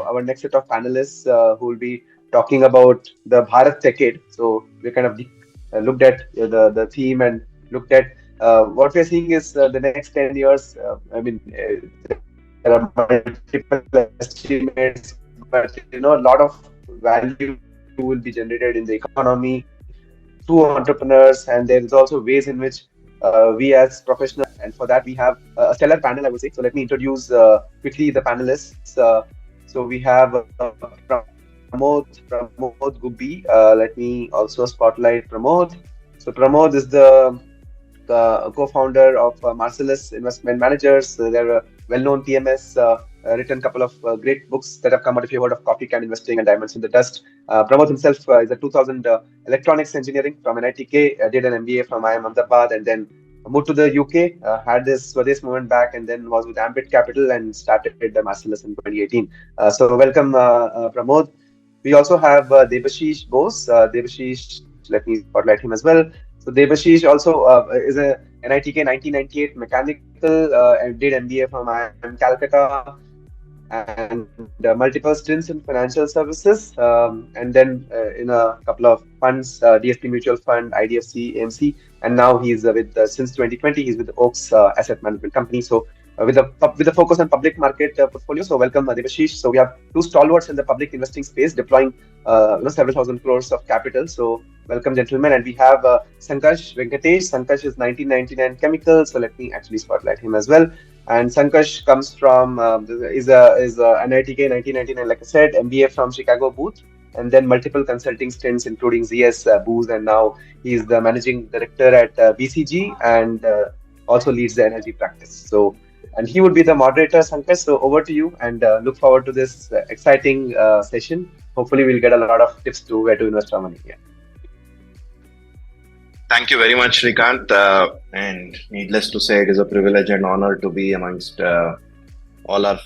our next set of panelists who will be talking about the Bharath Techade. So we kind of looked at the theme and looked at what we're seeing is the next 10 years. There are multiple estimates, but a lot of value will be generated in the economy through entrepreneurs, and there is also ways in which we as professionals can use it. And for that, we have a stellar panel, I would say. So let me introduce quickly the panelists. So we have Pramod Gubbi. Let me also spotlight Pramod. So Pramod is the co-founder of Marcellus Investment Managers. They're a well-known PMS, written a couple of great books that have come out. If you heard of Coffee Can Investing and Diamonds in the Dust. Pramod himself is a 2000 electronics engineering from NITk, did an MBA from IIM Ahmedabad, and then moved to the UK, had this Swadesh movement back, and then was with Ambit Capital and started Marcellus in 2018. So welcome, Pramod. We also have Debashish Bose. Debashish, let me spotlight him as well. So Debashish also is a NITk 1998 mechanical and did MBA from IIM Calcutta, and multiple stints in financial services, and then in a couple of funds, DSP Mutual Fund, IDFC, AMC, and now he's with since 2020 he's with Oaks Asset Management Company. So with a focus on public market portfolio. So welcome, Debashish. So we have two stalwarts in the public investing space, deploying several thousand crores of capital. So welcome, gentlemen. And we have Sankash Venkatesh. Sankash is 1999 Chemical. So let me actually spotlight him as well. And Sankash comes from is a NITk 1999, like I said, MBA from Chicago Booth, and then multiple consulting stints, including ZS Booth, and now he's the managing director at BCG, and also leads the energy practice. So, and he would be the moderator, Sankash. So over to you, and look forward to this exciting session. Hopefully, we'll get a lot of tips to where to invest our money. Yeah. Thank you very much, Srikanth. And needless to say, it is a privilege and honor to be amongst all our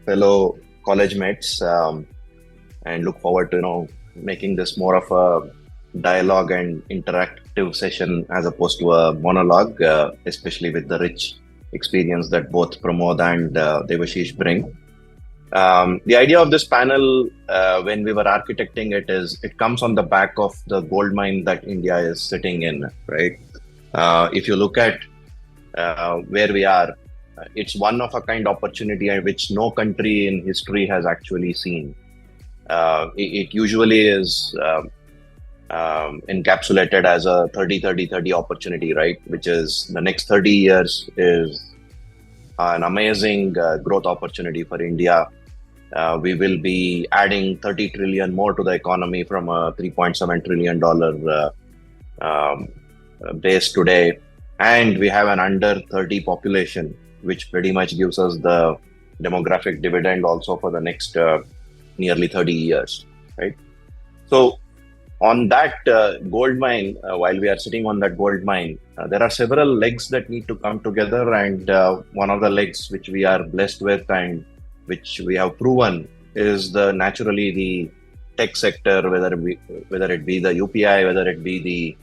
fellow college mates, and look forward to making this more of a dialogue and interactive session as opposed to a monologue, especially with the rich experience that both Pramod and Debashish bring. The idea of this panel, when we were architecting it comes on the back of the gold mine that India is sitting in, right? If you look at where we are, it's one of a kind opportunity which no country in history has actually seen. It usually is encapsulated as a 30-30-30 opportunity, right? Which is the next 30 years is an amazing growth opportunity for India. We will be adding 30 trillion more to the economy from a $3.7 trillion base today. And we have an under 30 population, which pretty much gives us the demographic dividend also for the next nearly 30 years, right? So on that gold mine, while we are sitting on that gold mine, there are several legs that need to come together. And one of the legs which we are blessed with and which we have proven is naturally the tech sector, whether it be the UPI, whether it be the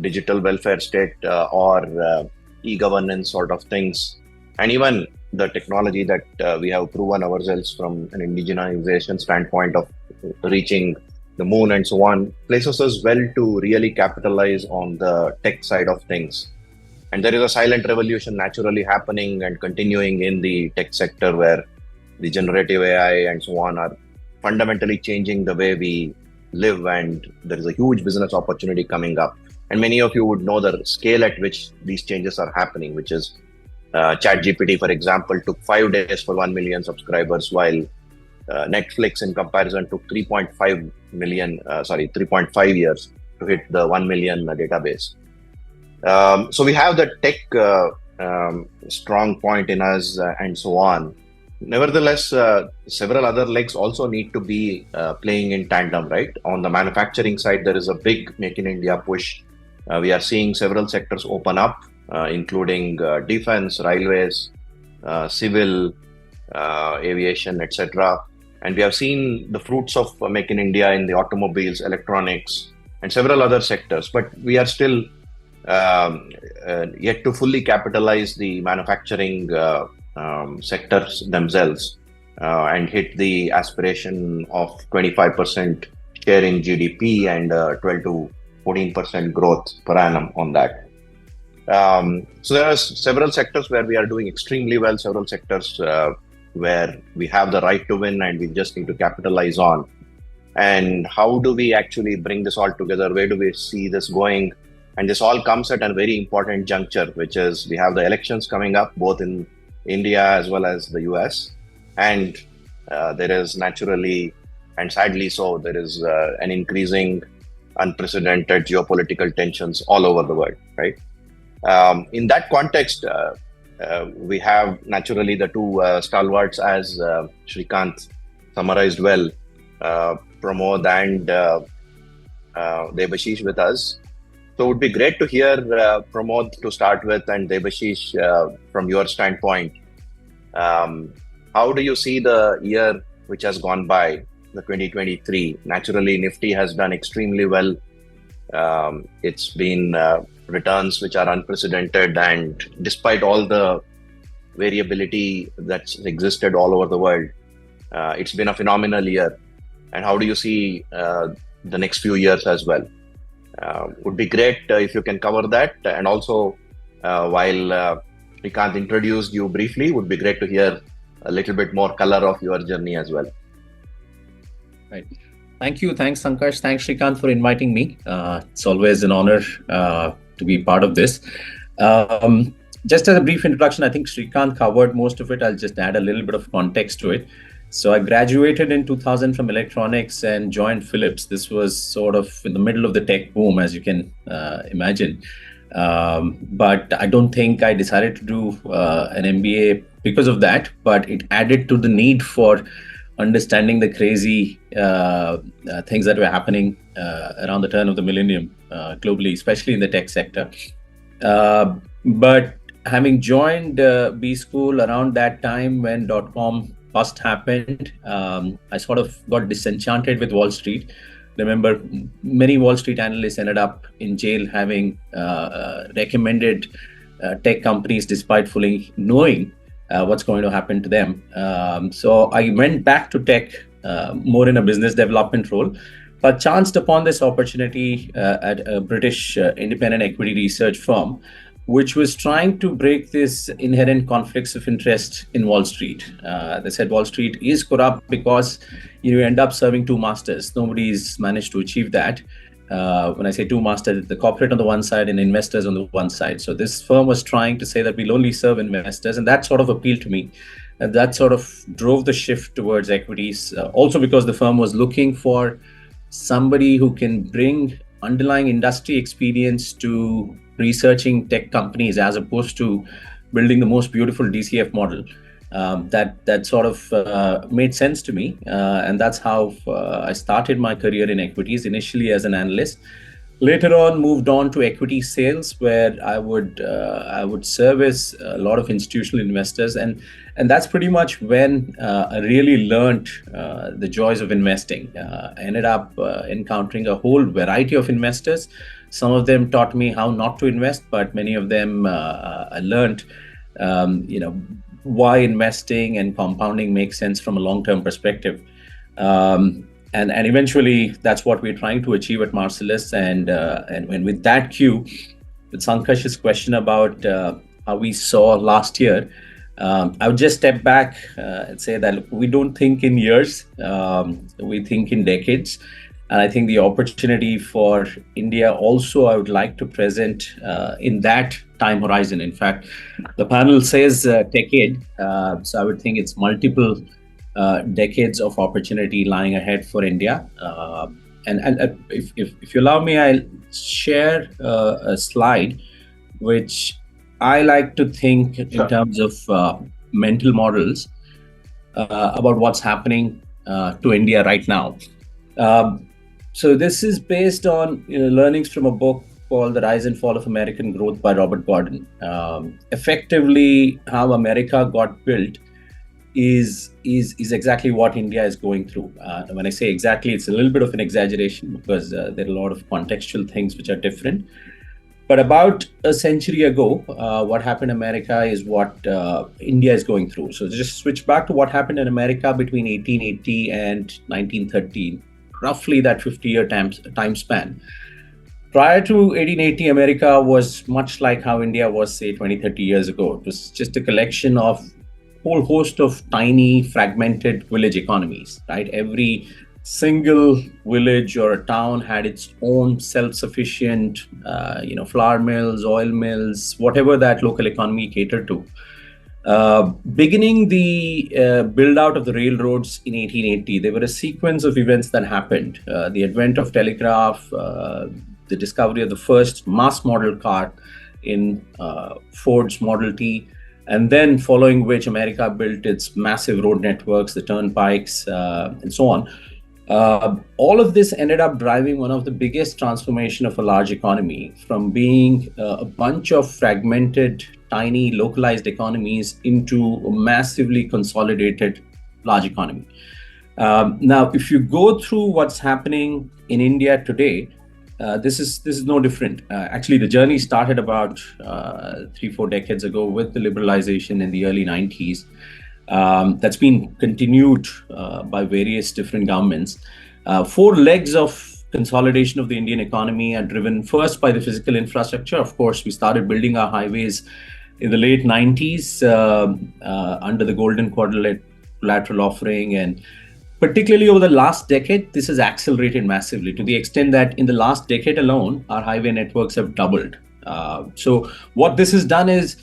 digital welfare state or e-governance sort of things, and even the technology that we have proven ourselves from an indigenization standpoint of reaching the moon and so on, places us well to really capitalize on the tech side of things. And there is a silent revolution naturally happening and continuing in the tech sector, where the generative AI and so on are fundamentally changing the way we live, and there is a huge business opportunity coming up. And many of you would know the scale at which these changes are happening, which is ChatGPT, for example, took 5 days for 1 million subscribers, while Netflix in comparison took 3.5 years to hit the 1 million database. So we have the tech strong point in us and so on. Nevertheless, several other legs also need to be playing in tandem, right? On the manufacturing side, there is a big Make in India push. We are seeing several sectors open up, including defense, railways, civil, aviation, etc. And we have seen the fruits of Make in India in the automobiles, electronics, and several other sectors. But we are still yet to fully capitalize the manufacturing sectors themselves. and hit the aspiration of 25% share in GDP and 12 to 14% growth per annum on that. So there are several sectors where we are doing extremely well, several sectors where we have the right to win and we just need to capitalize on. And how do we actually bring this all together? Where do we see this going? And this all comes at a very important juncture, which is we have the elections coming up, both in India as well as the US. And there is naturally, and sadly so, there is an increasing unprecedented geopolitical tensions all over the world, right? In that context, we have naturally the two stalwarts, as Shrikant summarized well, Pramod and Debashish with us. So it would be great to hear Pramod to start with, and Debashish, from your standpoint. How do you see the year which has gone by, the 2023? Naturally, Nifty has done extremely well. It's been returns which are unprecedented, and despite all the variability that's existed all over the world, it's been a phenomenal year. And how do you see the next few years as well? Would be great if you can cover that. And also, while Shrikant introduced you briefly, would be great to hear a little bit more color of your journey as well. Right. Thank you. Thanks, Sankash. Thanks, Shrikant, for inviting me. It's always an honor to be part of this. Just as a brief introduction, I think Shrikant covered most of it. I'll just add a little bit of context to it. So I graduated in 2000 from electronics and joined Philips. This was sort of in the middle of the tech boom, as you can imagine. But I don't think I decided to do an MBA because of that, but it added to the need for understanding the crazy things that were happening around the turn of the millennium globally, especially in the tech sector. But having joined B School around that time when .com bust happened, I sort of got disenchanted with Wall Street. Remember, many Wall Street analysts ended up in jail having recommended tech companies despite fully knowing what's going to happen to them. So I went back to tech more in a business development role, but chanced upon this opportunity at a British independent equity research firm, which was trying to break this inherent conflicts of interest in Wall Street. They said Wall Street is corrupt because you end up serving two masters. Nobody's managed to achieve that. When I say two masters, the corporate on the one side and investors on the one side. So this firm was trying to say that we'll only serve investors, and that sort of appealed to me. And that sort of drove the shift towards equities. Also because the firm was looking for somebody who can bring underlying industry experience to researching tech companies as opposed to building the most beautiful DCF model. That sort of made sense to me, and that's how I started my career in equities, initially as an analyst. Later on, moved on to equity sales, where I would service a lot of institutional investors, and that's pretty much when I really learned the joys of investing. I ended up encountering a whole variety of investors. Some of them taught me how not to invest, but many of them I learned, why investing and compounding makes sense from a long-term perspective. And eventually, that's what we're trying to achieve at Marcellus. And with that cue, with Sankash's question about how we saw last year, I would just step back and say that we don't think in years, we think in decades. And I think the opportunity for India also, I would like to present in that time horizon. In fact, the panel says Techade, so I would think it's multiple decades of opportunity lying ahead for India. And if you allow me, I'll share a slide which I like to think in terms of mental models about what's happening to India right now. So this is based on learnings from a book called The Rise and Fall of American Growth by Robert Gordon. Effectively, how America got built is exactly what India is going through. When I say exactly, it's a little bit of an exaggeration because there are a lot of contextual things which are different. But about a century ago, what happened in America is what India is going through. So just switch back to what happened in America between 1880 and 1913, roughly that 50-year time span. Prior to 1880, America was much like how India was, say, 20, 30 years ago. It was just a collection of whole host of tiny, fragmented village economies, right? Every single village or a town had its own self-sufficient, flour mills, oil mills, whatever that local economy catered to. Beginning the build out of the railroads in 1880, there were a sequence of events that happened. The advent of telegraph, the discovery of the first mass model car in Ford's Model T, and then following which America built its massive road networks, the turnpikes, and so on. All of this ended up driving one of the biggest transformation of a large economy from being a bunch of fragmented, tiny, localized economies into a massively consolidated large economy. Now, if you go through what's happening in India today, this is no different. Actually, the journey started about 3-4 decades ago with the liberalization in the early 90s. That's been continued by various different governments. 4 legs of consolidation of the Indian economy are driven first by the physical infrastructure. Of course, we started building our highways in the late 90s under the Golden Quadrilateral offering, and particularly over the last decade, this has accelerated massively to the extent that in the last decade alone, our highway networks have doubled. So what this has done is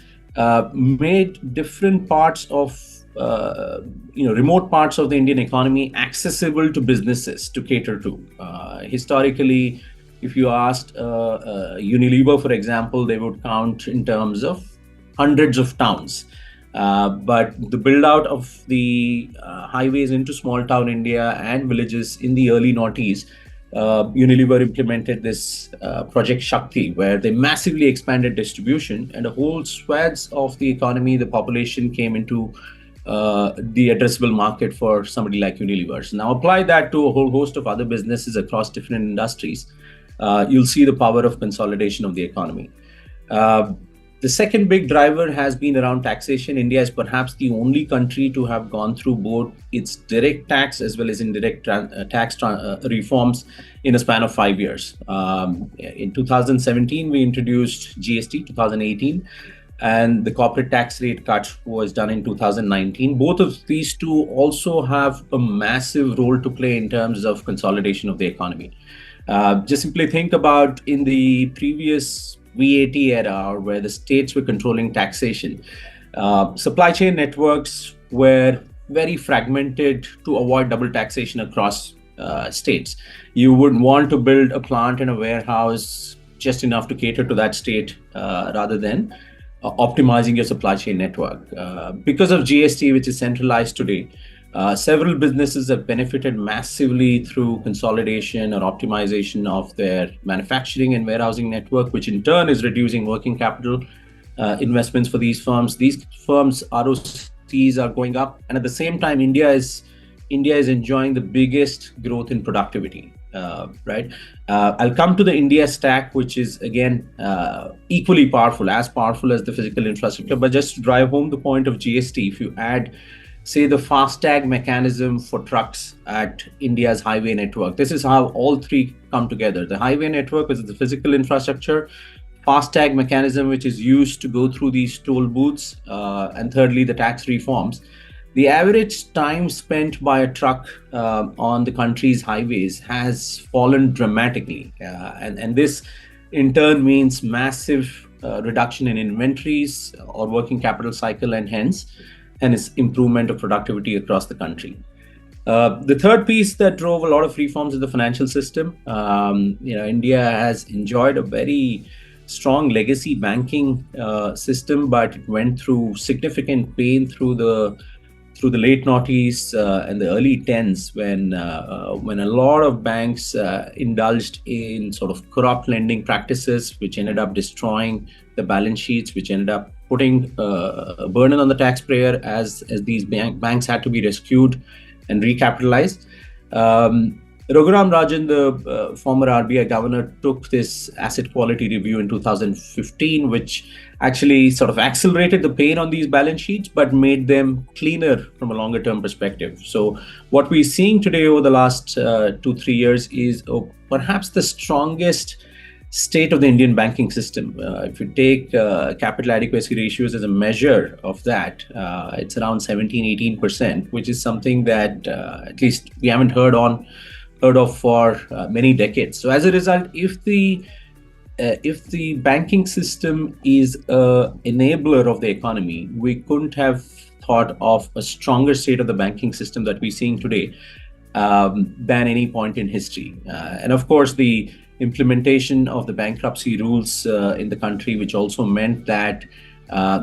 made different parts of remote parts of the Indian economy accessible to businesses to cater to. Historically, if you asked Unilever, for example, they would count in terms of hundreds of towns. But the build out of the highways into small town India and villages in the early noughties, Unilever implemented this Project Shakti, where they massively expanded distribution, and a whole swaths of the economy, the population came into the addressable market for somebody like Unilever. So now apply that to a whole host of other businesses across different industries. You'll see the power of consolidation of the economy. The second big driver has been around taxation. India is perhaps the only country to have gone through both its direct tax as well as indirect tax reforms in a span of 5 years. In 2017, we introduced GST, 2018, and the corporate tax rate cut was done in 2019. Both of these two also have a massive role to play in terms of consolidation of the economy. Just simply think about in the previous VAT era, where the states were controlling taxation, supply chain networks were very fragmented to avoid double taxation across states. You would want to build a plant and a warehouse just enough to cater to that state rather than optimizing your supply chain network. Because of GST, which is centralized today, several businesses have benefited massively through consolidation or optimization of their manufacturing and warehousing network, which in turn is reducing working capital investments for these firms. These firms' ROCs are going up, and at the same time, India is enjoying the biggest growth in productivity. Right? I'll come to the India stack, which is again equally powerful, as powerful as the physical infrastructure. But just to drive home the point of GST, if you add, say, the FASTag mechanism for trucks at India's highway network, this is how all three come together. The highway network, which is the physical infrastructure, FASTag mechanism, which is used to go through these toll booths, and thirdly, the tax reforms. The average time spent by a truck on the country's highways has fallen dramatically. And this in turn means massive reduction in inventories or working capital cycle, and hence improvement of productivity across the country. The third piece that drove a lot of reforms is the financial system. India has enjoyed a very strong legacy banking system, but it went through significant pain through the late noughties and the early tens, when a lot of banks indulged in sort of corrupt lending practices, which ended up destroying the balance sheets, which ended up putting a burden on the taxpayer as these banks had to be rescued and recapitalized. Raghuram Rajan, the former RBI governor, took this asset quality review in 2015, which actually sort of accelerated the pain on these balance sheets, but made them cleaner from a longer term perspective. So what we're seeing today over the last 2-3 years is perhaps the strongest state of the Indian banking system. If you take capital adequacy ratios as a measure of that, it's around 17-18%, which is something that at least we haven't heard of for many decades. So as a result, if the banking system is an enabler of the economy, we couldn't have thought of a stronger state of the banking system that we're seeing today than any point in history. And of course, the implementation of the bankruptcy rules in the country, which also meant that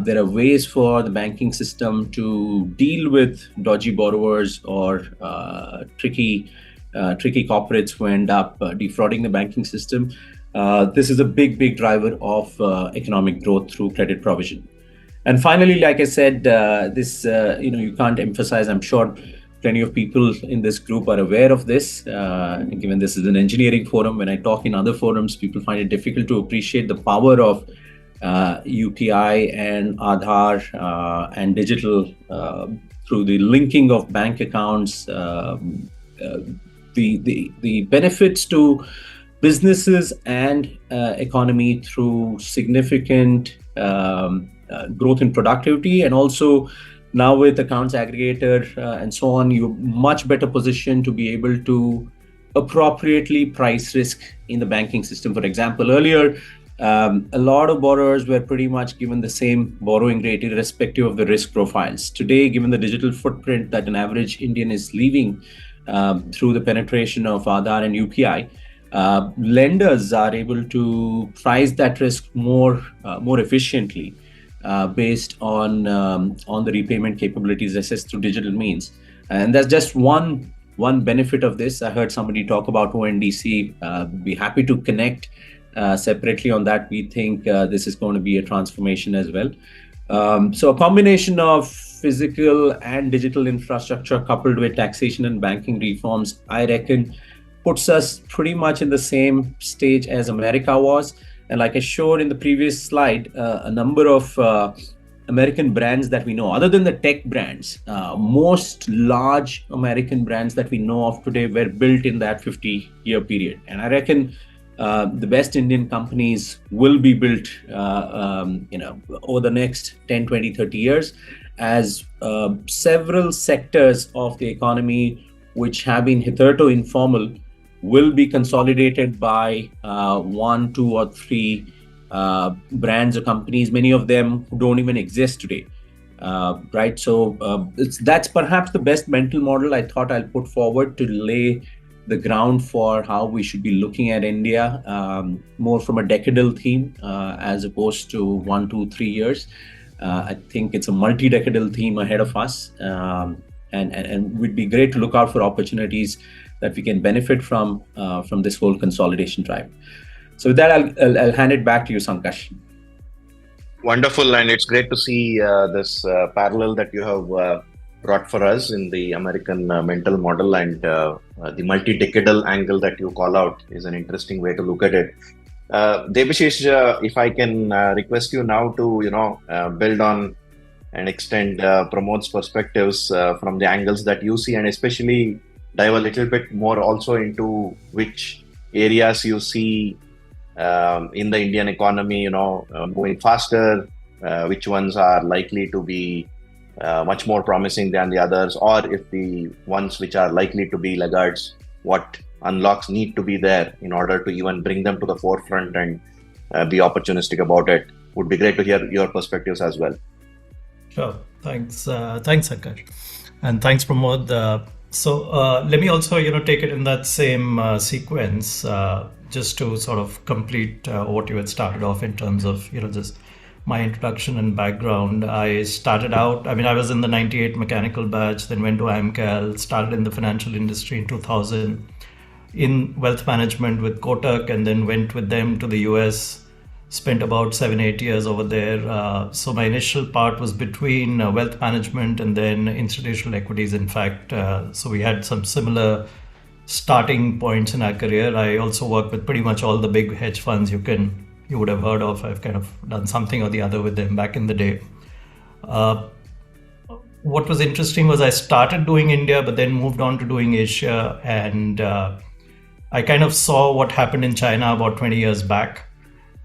there are ways for the banking system to deal with dodgy borrowers or tricky corporates who end up defrauding the banking system. This is a big driver of economic growth through credit provision. And finally, like I said, this you can't emphasize. I'm sure plenty of people in this group are aware of this. Given this is an engineering forum, when I talk in other forums, people find it difficult to appreciate the power of UPI and Aadhaar and digital through the linking of bank accounts. The benefits to businesses and economy through significant growth in productivity, and also now with accounts aggregator and so on, you're much better positioned to be able to appropriately price risk in the banking system. For example, earlier, a lot of borrowers were pretty much given the same borrowing rate irrespective of the risk profiles. Today, given the digital footprint that an average Indian is leaving through the penetration of Aadhaar and UPI, lenders are able to price that risk more efficiently based on the repayment capabilities assessed through digital means. And that's just one benefit of this. I heard somebody talk about ONDC. Be happy to connect separately on that. We think this is going to be a transformation as well. So a combination of physical and digital infrastructure coupled with taxation and banking reforms, I reckon, puts us pretty much in the same stage as America was. And like I showed in the previous slide, a number of American brands that we know, other than the tech brands, most large American brands that we know of today were built in that 50-year period. And I reckon the best Indian companies will be built over the next 10, 20, 30 years, as several sectors of the economy which have been hitherto informal will be consolidated by 1, 2, or 3 brands or companies, many of them who don't even exist today. Right? So that's perhaps the best mental model I thought I'll put forward to lay the ground for how we should be looking at India, more from a decadal theme as opposed to 1, 2, 3 years. I think it's a multi-decadal theme ahead of us, and it would be great to look out for opportunities that we can benefit from this whole consolidation drive. So with that, I'll hand it back to you, Sankash. Wonderful, and it's great to see this parallel that you have brought for us in the American mental model, and the multi-decadal angle that you call out is an interesting way to look at it. Debashish, if I can request you now to build on and extend Pramod's perspectives from the angles that you see, and especially dive a little bit more also into which areas you see in the Indian economy, moving faster, which ones are likely to be much more promising than the others, or if the ones which are likely to be laggards, what unlocks need to be there in order to even bring them to the forefront and be opportunistic about it. Would be great to hear your perspectives as well. Sure. Thanks, Sankash. And thanks, Pramod. So let me also, take it in that same sequence, just to sort of complete what you had started off in terms of, just my introduction and background. I started out, I was in the 98 mechanical batch, then went to AMCAL, started in the financial industry in 2000 in wealth management with Kotak, and then went with them to the US, spent about 7-8 years over there. So my initial part was between wealth management and then institutional equities, in fact. So we had some similar starting points in our career. I also work with pretty much all the big hedge funds you would have heard of. I've kind of done something or the other with them back in the day. What was interesting was I started doing India, but then moved on to doing Asia, and I kind of saw what happened in China about 20 years back,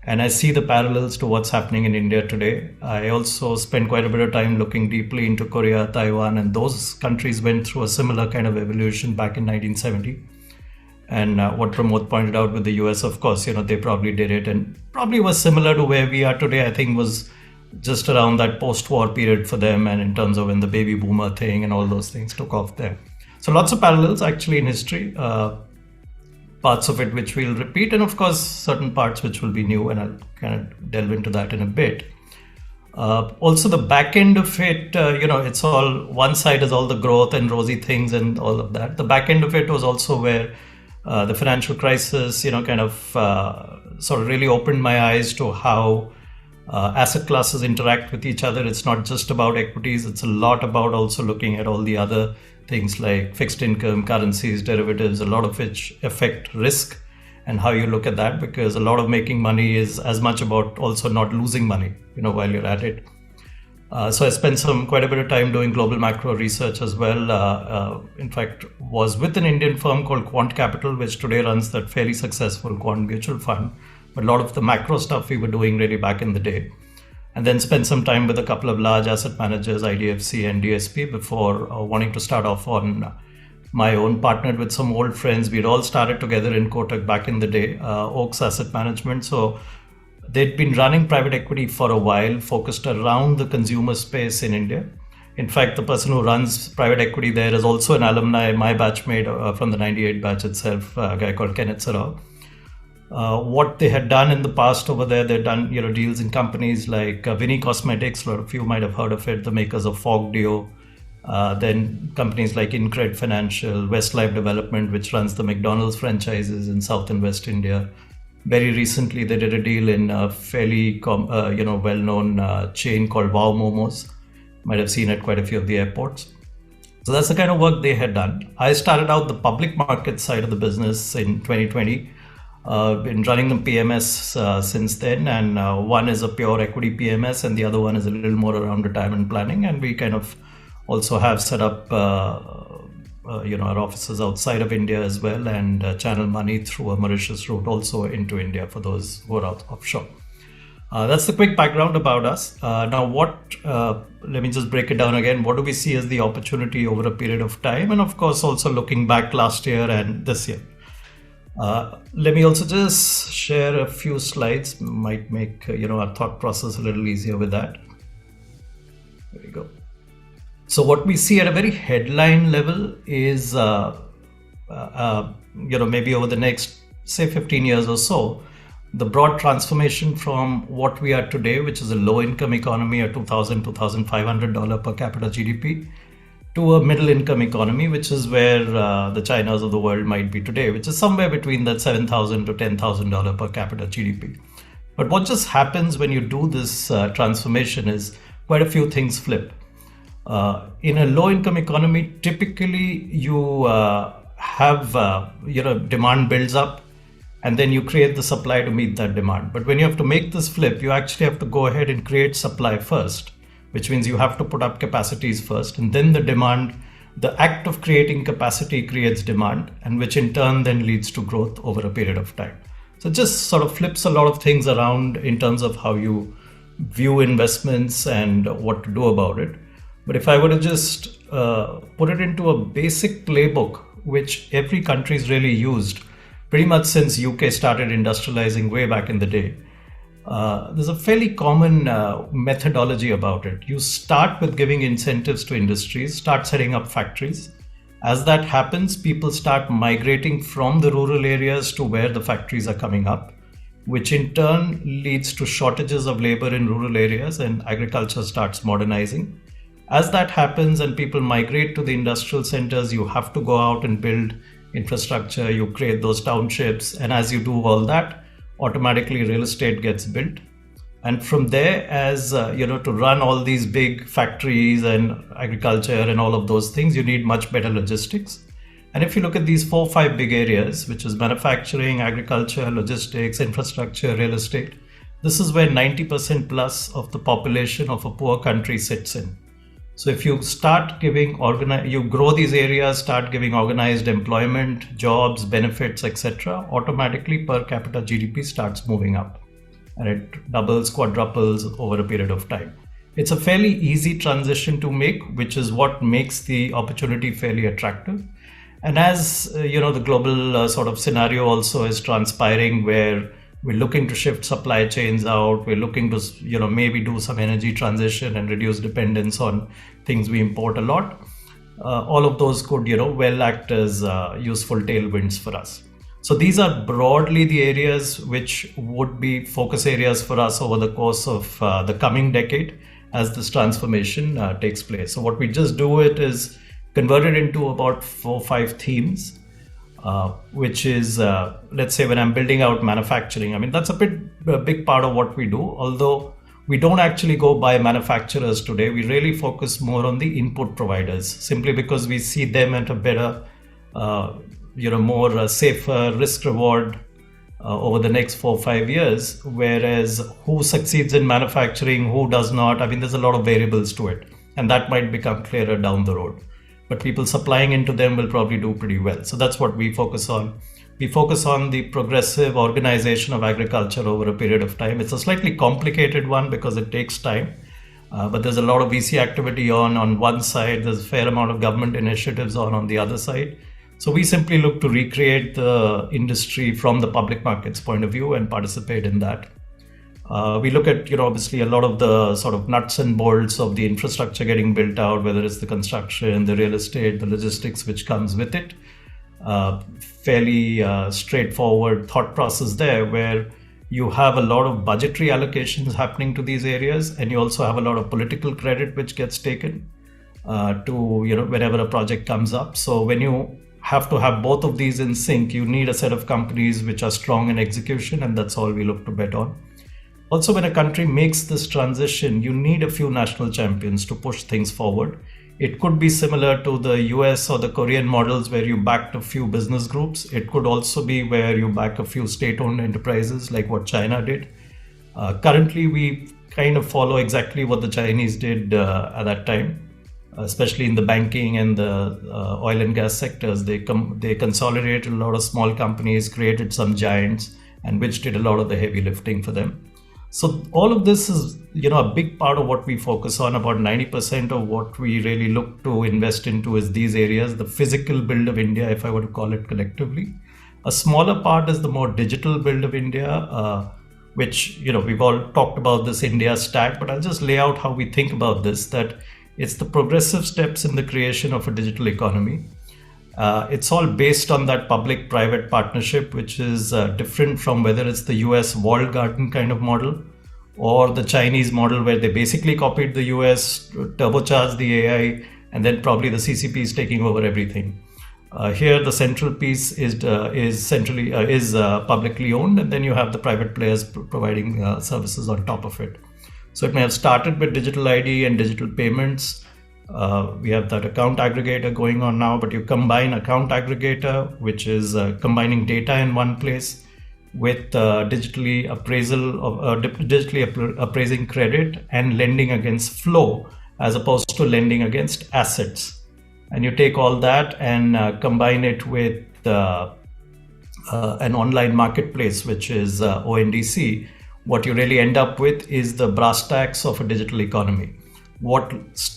and I see the parallels to what's happening in India today. I also spent quite a bit of time looking deeply into Korea, Taiwan, and those countries went through a similar kind of evolution back in 1970. And what Pramod pointed out with the US, of course, they probably did it, and probably was similar to where we are today. I think was just around that post-war period for them, and in terms of when the baby boomer thing and all those things took off there. So lots of parallels actually in history, parts of it which we'll repeat, and of course certain parts which will be new, and I'll kind of delve into that in a bit. Also the back end of it, it's all, one side is all the growth and rosy things and all of that. The back end of it was also where the financial crisis, kind of sort of really opened my eyes to how asset classes interact with each other. It's not just about equities. It's a lot about also looking at all the other things like fixed income, currencies, derivatives, a lot of which affect risk and how you look at that, because a lot of making money is as much about also not losing money, while you're at it. So I spent quite a bit of time doing global macro research as well. In fact, was with an Indian firm called Quant Capital, which today runs that fairly successful Quant mutual fund. But a lot of the macro stuff we were doing really back in the day. And then spent some time with a couple of large asset managers, IDFC and DSP, before wanting to start off on my own, partnered with some old friends. We'd all started together in Kotak back in the day, Oaks Asset Management. So they'd been running private equity for a while, focused around the consumer space in India. In fact, the person who runs private equity there is also an alumni, my batchmate from the 98 batch itself, a guy called Kenneth Sarao. What they had done in the past over there, they'd done deals in companies like Vinny Cosmetics, a lot of you might have heard of it, the makers of Fog Deo. Then companies like Incred Financial, Westlife Development, which runs the McDonald's franchises in South and West India. Very recently, they did a deal in a fairly well-known chain called Wow Momos. Might have seen it quite a few of the airports. So that's the kind of work they had done. I started out the public market side of the business in 2020. Been running the PMS since then, and one is a pure equity PMS and the other one is a little more around retirement planning. And we kind of also have set up our offices outside of India as well, and channel money through a Mauritius route also into India for those who are out offshore. That's the quick background about us. Now let me just break it down again. What do we see as the opportunity over a period of time? And of course, also looking back last year and this year. Let me also just share a few slides, might make our thought process a little easier with that. There we go. So what we see at a very headline level is, maybe over the next, say, 15 years or so, the broad transformation from what we are today, which is a low-income economy, a $2,000, $2,500 per capita GDP, to a middle-income economy, which is where the Chinas of the world might be today, which is somewhere between that $7,000 to $10,000 per capita GDP. But what just happens when you do this transformation is quite a few things flip. In a low-income economy, typically you have, demand builds up, and then you create the supply to meet that demand. But when you have to make this flip, you actually have to go ahead and create supply first, which means you have to put up capacities first, and then the act of creating capacity creates demand, and which in turn then leads to growth over a period of time. So it just sort of flips a lot of things around in terms of how you view investments and what to do about it. But if I were to just put it into a basic playbook, which every country's really used pretty much since UK started industrializing way back in the day, there's a fairly common methodology about it. You start with giving incentives to industries, start setting up factories. As that happens, people start migrating from the rural areas to where the factories are coming up, which in turn leads to shortages of labor in rural areas, and agriculture starts modernizing. As that happens and people migrate to the industrial centers, you have to go out and build infrastructure, you create those townships, and as you do all that, automatically real estate gets built. And from there, as to run all these big factories and agriculture and all of those things, you need much better logistics. And if you look at these 4 or 5 big areas, which is manufacturing, agriculture, logistics, infrastructure, real estate, this is where 90% plus of the population of a poor country sits in. So if you start giving you grow these areas, start giving organized employment, jobs, benefits, etc., automatically per capita GDP starts moving up, and it doubles, quadruples over a period of time. It's a fairly easy transition to make, which is what makes the opportunity fairly attractive. And as the global sort of scenario also is transpiring, where we're looking to shift supply chains out, we're looking to maybe do some energy transition and reduce dependence on things we import a lot. All of those could well act as useful tailwinds for us. So these are broadly the areas which would be focus areas for us over the course of the coming decade as this transformation takes place. So what we just do it is convert it into about 4 or 5 themes, which is, let's say when I'm building out manufacturing, I mean, that's a big part of what we do. Although we don't actually go by manufacturers today, we really focus more on the input providers, simply because we see them at a better, more safer risk reward over the next 4 or 5 years. Whereas who succeeds in manufacturing, who does not, I mean, there's a lot of variables to it, and that might become clearer down the road. But people supplying into them will probably do pretty well. So that's what we focus on. We focus on the progressive organization of agriculture over a period of time. It's a slightly complicated one because it takes time, but there's a lot of VC activity on one side. There's a fair amount of government initiatives on the other side. So we simply look to recreate the industry from the public markets point of view and participate in that. We look at, obviously a lot of the sort of nuts and bolts of the infrastructure getting built out, whether it's the construction, the real estate, the logistics which comes with it. Fairly straightforward thought process there, where you have a lot of budgetary allocations happening to these areas, and you also have a lot of political credit which gets taken to, whenever a project comes up. So when you have to have both of these in sync, you need a set of companies which are strong in execution, and that's all we look to bet on. Also, when a country makes this transition, you need a few national champions to push things forward. It could be similar to the US or the Korean models where you backed a few business groups. It could also be where you back a few state-owned enterprises like what China did. Currently, we kind of follow exactly what the Chinese did at that time, especially in the banking and the oil and gas sectors. They consolidated a lot of small companies, created some giants, and which did a lot of the heavy lifting for them. So all of this is, a big part of what we focus on. About 90% of what we really look to invest into is these areas, the physical build of India, if I were to call it collectively. A smaller part is the more digital build of India, which, we've all talked about this India stack, but I'll just lay out how we think about this, that it's the progressive steps in the creation of a digital economy. It's all based on that public-private partnership, which is different from whether it's the US walled garden kind of model or the Chinese model where they basically copied the US, turbocharged the AI, and then probably the CCP is taking over everything. Here, the central piece is publicly owned, and then you have the private players providing services on top of it. So it may have started with digital ID and digital payments. We have that account aggregator going on now, but you combine account aggregator, which is combining data in one place, with digitally appraising credit and lending against flow, as opposed to lending against assets. And you take all that and combine it with an online marketplace, which is ONDC. What you really end up with is the brass tacks of a digital economy. What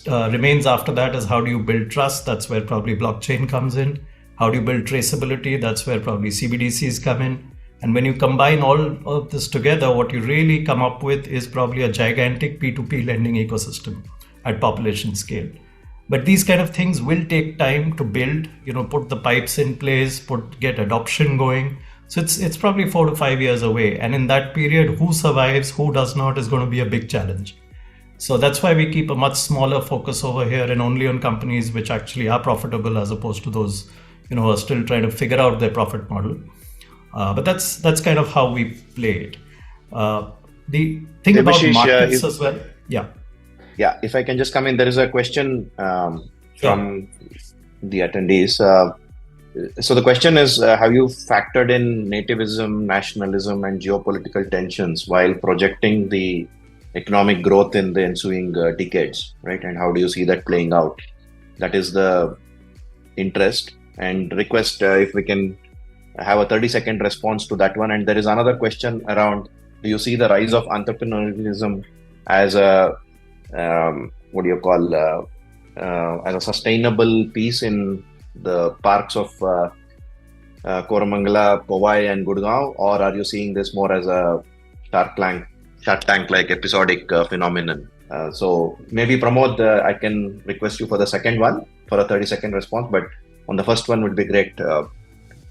remains after that is how do you build trust? That's where probably blockchain comes in. How do you build traceability? That's where probably CBDCs come in. And when you combine all of this together, what you really come up with is probably a gigantic P2P lending ecosystem at population scale. But these kind of things will take time to build, put the pipes in place, get adoption going. So it's probably 4 to 5 years away. And in that period, who survives, who does not is going to be a big challenge. So that's why we keep a much smaller focus over here and only on companies which actually are profitable, as opposed to those, who are still trying to figure out their profit model. But that's kind of how we play it. The thing about markets as well. Yeah. Yeah, if I can just come in, there is a question from the attendees. So the question is, have you factored in nativism, nationalism, and geopolitical tensions while projecting the economic growth in the ensuing decades, right? And how do you see that playing out? That is the interest and request if we can have a 30-second response to that one. And there is another question around, do you see the rise of entrepreneurialism as a, as a sustainable piece in the parks of Koramangala, Powai and Gurgaon, or are you seeing this more as a Shark Tank-like episodic phenomenon? So maybe Pramod, I can request you for the second one for a 30-second response, but on the first one would be great,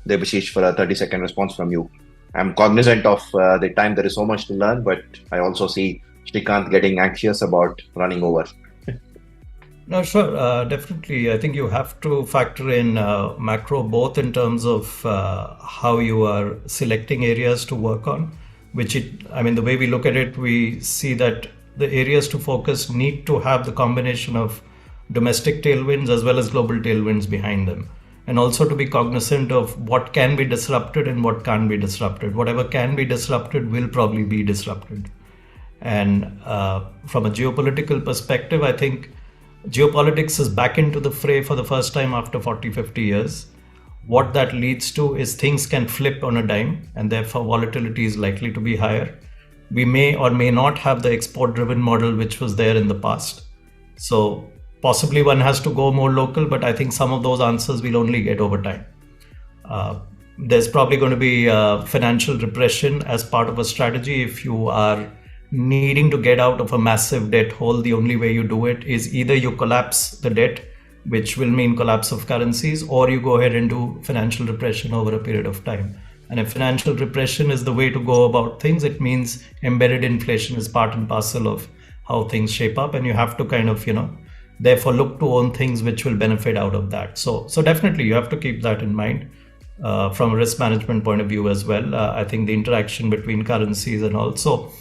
Debashish, for a 30-second response from you. I'm cognizant of the time. There is so much to learn, but I also see Shrikant getting anxious about running over. No, sure. Definitely. I think you have to factor in macro, both in terms of how you are selecting areas to work on, the way we look at it, we see that the areas to focus need to have the combination of domestic tailwinds as well as global tailwinds behind them. And also to be cognizant of what can be disrupted and what can't be disrupted. Whatever can be disrupted will probably be disrupted. And from a geopolitical perspective, I think geopolitics is back into the fray for the first time after 40-50 years. What that leads to is things can flip on a dime, and therefore volatility is likely to be higher. We may or may not have the export-driven model which was there in the past. So possibly one has to go more local, but I think some of those answers we'll only get over time. There's probably going to be financial repression as part of a strategy. If you are needing to get out of a massive debt hole, the only way you do it is either you collapse the debt, which will mean collapse of currencies, or you go ahead and do financial repression over a period of time. And if financial repression is the way to go about things, it means embedded inflation is part and parcel of how things shape up, and you have to kind of, therefore look to own things which will benefit out of that. So definitely you have to keep that in mind from a risk management point of view as well. I think the interaction between currencies and also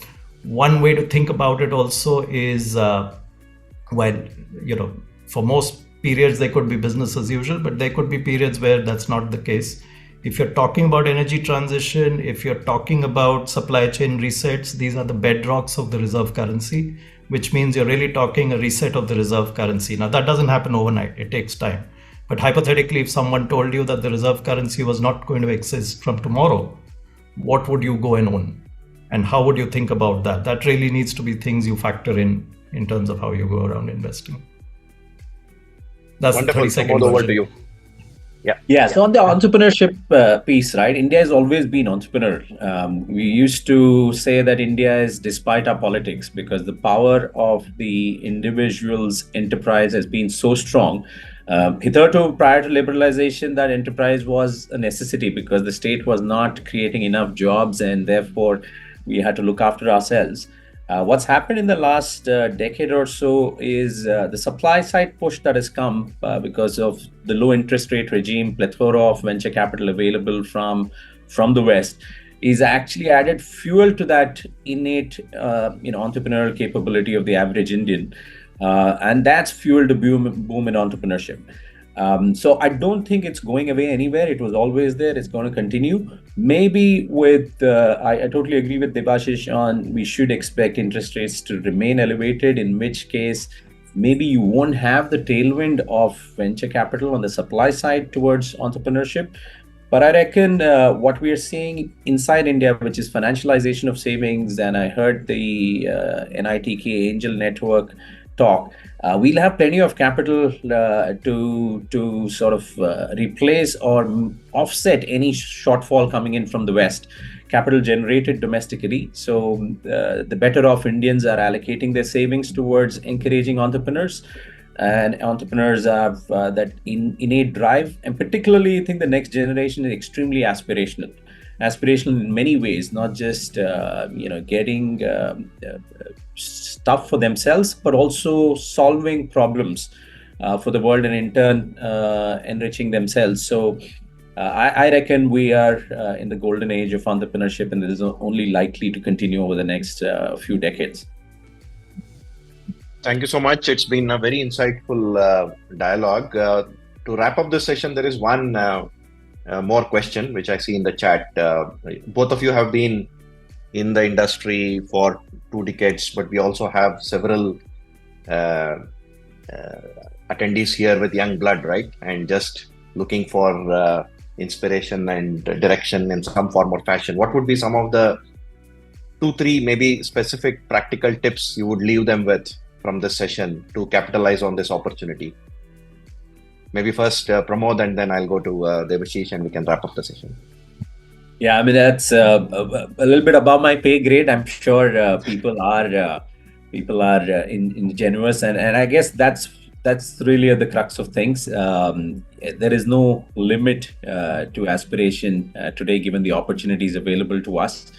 one way to think about it also is for most periods there could be business as usual, but there could be periods where that's not the case. If you're talking about energy transition, if you're talking about supply chain resets, these are the bedrocks of the reserve currency, which means you're really talking a reset of the reserve currency. Now that doesn't happen overnight, it takes time. But hypothetically, if someone told you that the reserve currency was not going to exist from tomorrow, what would you go and own? And how would you think about that? That really needs to be things you factor in terms of how you go around investing. That's wonderful. The 30-second over version. to you. Yeah. So on the entrepreneurship piece, right? India has always been entrepreneurial. We used to say that India is despite our politics, because the power of the individual's enterprise has been so strong. Hitherto, prior to liberalization, that enterprise was a necessity because the state was not creating enough jobs, and therefore we had to look after ourselves. What's happened in the last decade or so is the supply side push that has come because of the low interest rate regime, plethora of venture capital available from the West, is actually added fuel to that innate entrepreneurial capability of the average Indian. And that's fueled a boom in entrepreneurship. So I don't think it's going away anywhere. It was always there. It's going to continue. Maybe with, I totally agree with Debashish on we should expect interest rates to remain elevated, in which case maybe you won't have the tailwind of venture capital on the supply side towards entrepreneurship. But I reckon what we are seeing inside India, which is financialization of savings, and I heard the NITK Angel Network talk, we'll have plenty of capital to sort of replace or offset any shortfall coming in from the West. Capital generated domestically. So the better off Indians are allocating their savings towards encouraging entrepreneurs. And entrepreneurs have that innate drive. And particularly, I think the next generation is extremely aspirational. Aspirational in many ways, not just getting stuff for themselves, but also solving problems for the world, and in turn enriching themselves. So I reckon we are in the golden age of entrepreneurship, and it is only likely to continue over the next few decades. Thank you so much. It's been a very insightful dialogue. To wrap up this session, there is one more question, which I see in the chat. Both of you have been in the industry for 2 decades, but we also have several attendees here with young blood, right? And just looking for inspiration and direction in some form or fashion. What would be some of the 2-3 maybe specific practical tips you would leave them with from this session to capitalize on this opportunity? Maybe first Pramod, and then I'll go to Debashish, and we can wrap up the session. Yeah, I mean, that's a little bit above my pay grade. I'm sure people are ingenuous, and I guess that's really the crux of things. There is no limit to aspiration today, given the opportunities available to us.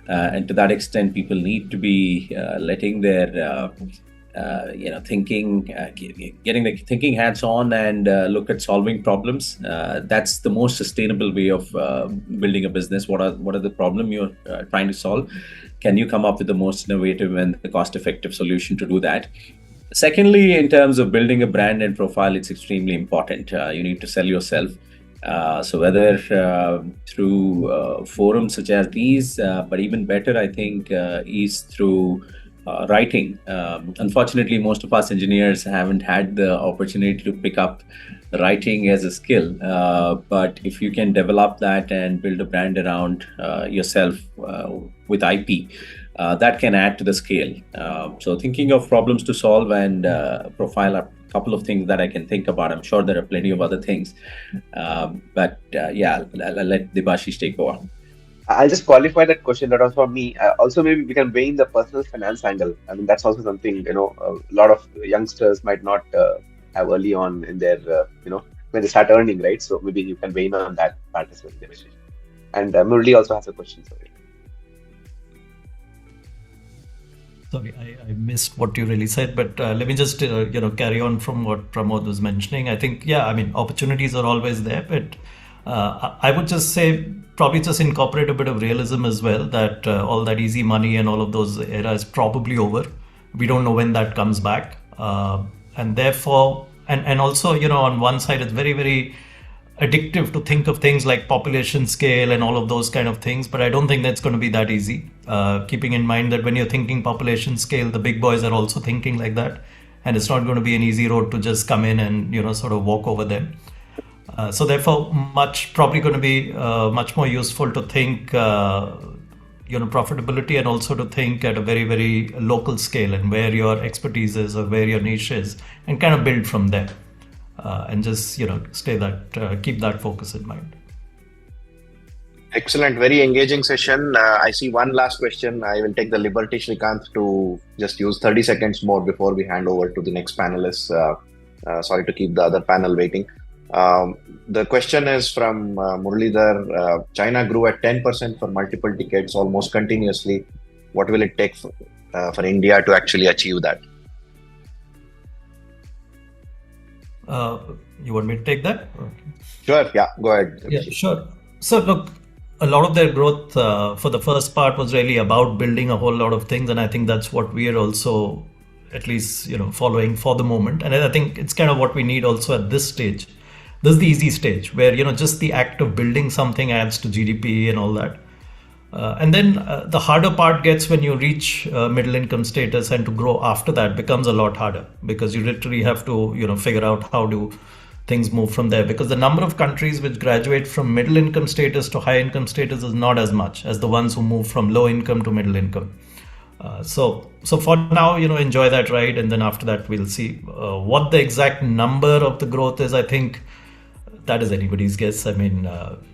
And to that extent, people need to be letting their thinking, getting the thinking hats on and look at solving problems. That's the most sustainable way of building a business. What are the problem you're trying to solve? Can you come up with the most innovative and the cost-effective solution to do that? Secondly, in terms of building a brand and profile, it's extremely important. You need to sell yourself. So whether through forums such as these, but even better, I think, is through writing. Unfortunately, most of us engineers haven't had the opportunity to pick up writing as a skill. But if you can develop that and build a brand around yourself with IP, that can add to the scale. So thinking of problems to solve and profile are a couple of things that I can think about. I'm sure there are plenty of other things. But yeah, I'll let Debashish take over. I'll just qualify that question. That was for me. Also, maybe we can weigh in the personal finance angle. I mean, that's also something, a lot of youngsters might not have early on in their, when they start earning, right? So maybe you can weigh in on that part as well. And Murli also has a question. Sorry, I missed what you really said, but let me just carry on from what Pramod was mentioning. I think, opportunities are always there, but I would just say probably just incorporate a bit of realism as well, that all that easy money and all of those era is probably over. We don't know when that comes back, and therefore, and also, on one side, it's very, very addictive to think of things like population scale and all of those kind of things, but I don't think that's going to be that easy. Keeping in mind that when you're thinking population scale, the big boys are also thinking like that, and it's not going to be an easy road to just come in and sort of walk over them. So therefore, probably going to be much more useful to think profitability, and also to think at a very, very local scale and where your expertise is or where your niche is, and kind of build from there. And just keep that focus in mind. Excellent, very engaging session. I see one last question. I will take the liberty, Srikanth, to just use 30 seconds more before we hand over to the next panelist. Sorry to keep the other panel waiting. The question is from Muralidhar. China grew at 10% for multiple decades, almost continuously. What will it take for India to actually achieve that? You want me to take that? Sure, yeah, go ahead. Yeah, sure. So look, a lot of their growth for the first part was really about building a whole lot of things, and I think that's what we are also at least following for the moment. And I think it's kind of what we need also at this stage. This is the easy stage where just the act of building something adds to GDP and all that. And then the harder part gets when you reach middle income status, and to grow after that becomes a lot harder, because you literally have to figure out how do things move from there, because the number of countries which graduate from middle income status to high income status is not as much as the ones who move from low income to middle income. So for now, enjoy that ride, and then after that we'll see what the exact number of the growth is. I think that is anybody's guess. I mean,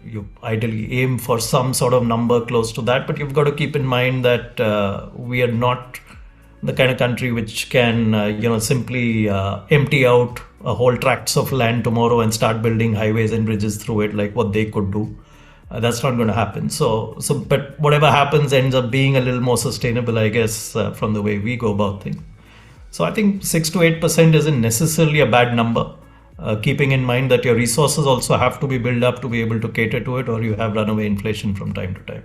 you ideally aim for some sort of number close to that, but you've got to keep in mind that we are not the kind of country which can, simply empty out a whole tracts of land tomorrow and start building highways and bridges through it like what they could do. That's not going to happen. But whatever happens ends up being a little more sustainable, I guess, from the way we go about things. So I think 6 to 8% isn't necessarily a bad number. Keeping in mind that your resources also have to be built up to be able to cater to it, or you have runaway inflation from time to time.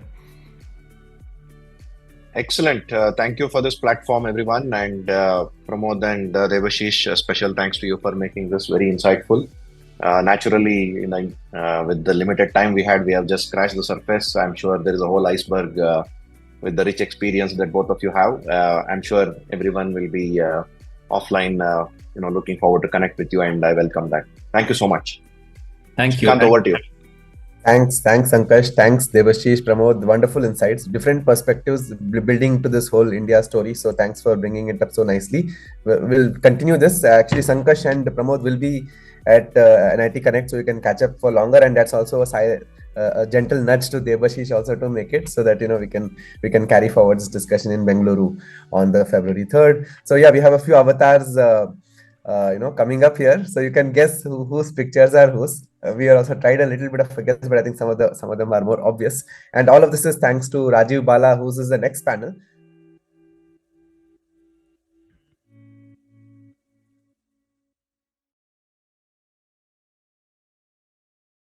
Excellent. Thank you for this platform, everyone. And Pramod and Debashish, special thanks to you for making this very insightful. Naturally, with the limited time we had, we have just scratched the surface. I'm sure there is a whole iceberg with the rich experience that both of you have. I'm sure everyone will be offline, looking forward to connect with you, and I welcome that. Thank you so much. Thank you. Kant, over to you. Thanks, Sankash. Thanks, Debashish, Pramod. Wonderful insights, different perspectives building to this whole India story. So thanks for bringing it up so nicely. We'll continue this. Actually, Sankash and Pramod will be at NITKonnect, so you can catch up for longer. And that's also a gentle nudge to Debashish also to make it, so that we can carry forward this discussion in Bengaluru on the February 3rd. So yeah, we have a few avatars. Coming up here, so you can guess whose pictures are whose. We have also tried a little bit of a guess, but I think some of them are more obvious. And all of this is thanks to Rajiv Bala, who's is the next panel.